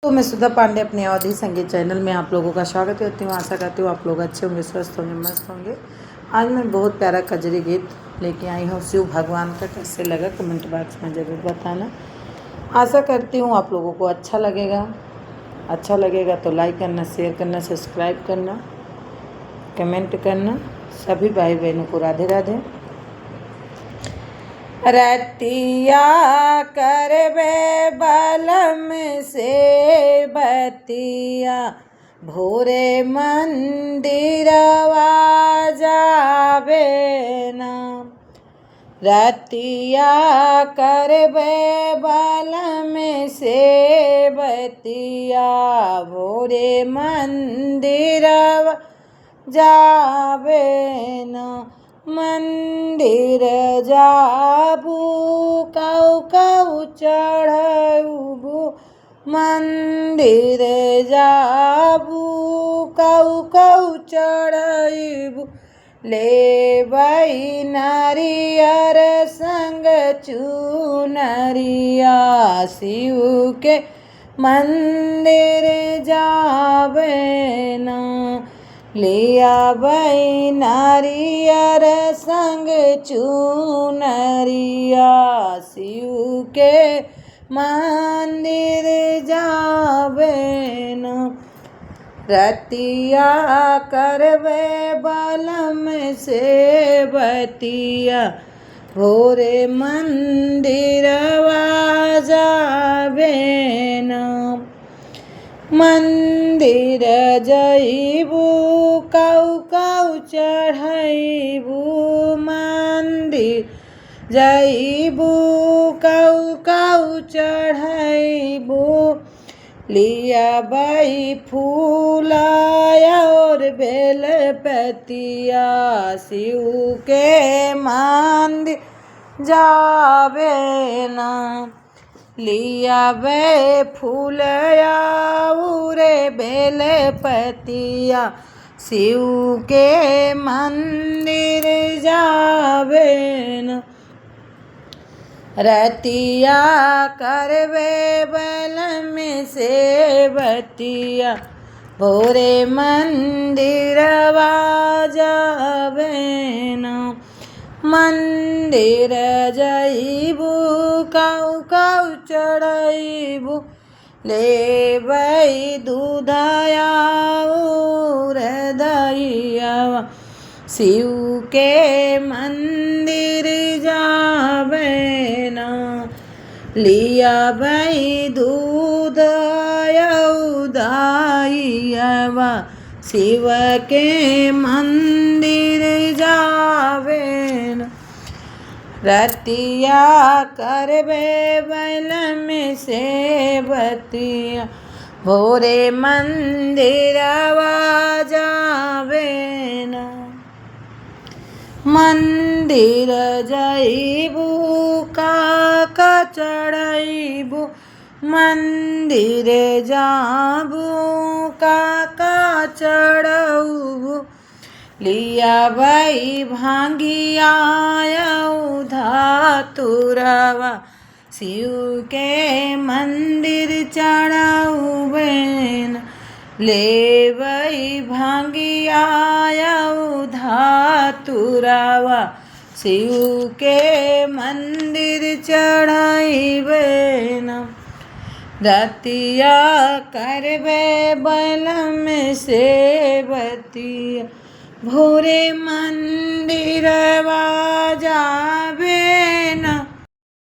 तो मैं सुधा पांडे अपने अवधि संगीत चैनल में आप लोगों का स्वागत करती हूँ। आशा करती हूँ आप लोग अच्छे होंगे, स्वस्थ होंगे, मस्त होंगे। आज मैं बहुत प्यारा कजरी गीत लेके आई हूँ। शिव भगवान का कैसे लगा कमेंट बॉक्स में ज़रूर बताना। आशा करती हूँ आप लोगों को अच्छा लगेगा तो लाइक करना, शेयर करना, सब्सक्राइब करना, कमेंट करना। सभी भाई बहनों को राधे राधे। रतिया करबे बलम से बतिया, भोरे मंदिरवा जाबे ना। रतिया करबे बलम से बतिया, भोरे मंदिरवा जाबे ना। मंदिर जाबू कौ कौ चढ़बू, मंदिर जाबू कौ कौ चढ़बू। लेबै नारियर संग चुनरिया, शिव के मंदिर जाबे ना। लिया बै नारियर संग चुनरिया, शिव के मंदिर जाबे ना। रतिया करबे बलम से बतिया, भोरे मंदिरवा जाबे ना। मंदिर जइबू कौ कौ चढ़बू, मंदिर जइबू कौ कौ चढ़बू। लिया बै फूल और बेलपतिया, शिव के मंदिर जाबे ना। लिया बै फूल और बेलपतिया, शिव के मंदिर जाबे ना। रतिया करबे बलम से बतिया, भोरे मंदिरवा जाबे ना। मंदिर जइबू कौ कौ चढ़बू, लेबै दूधया और दहियावा, शिव के मंदिर जाबे ना। लिया बै दूध दहियावा, शिव के मंदिर जाबे ना। रतिया करबे बलम से बतिया, भोरे मंदिरवा जाबे ना। मंदिर जइबू का चढ़बू, मंदिर जाबू का चढ़बू। लिया बै भांगिया धतुरवा, शिव के मंदिर चढ़ाबे ना। लेबै भांगिया धतुरवा, शिव के मंदिर चढ़ाबे ना। रतिया करबे बलम से बतिया, भोरे मंदिरवा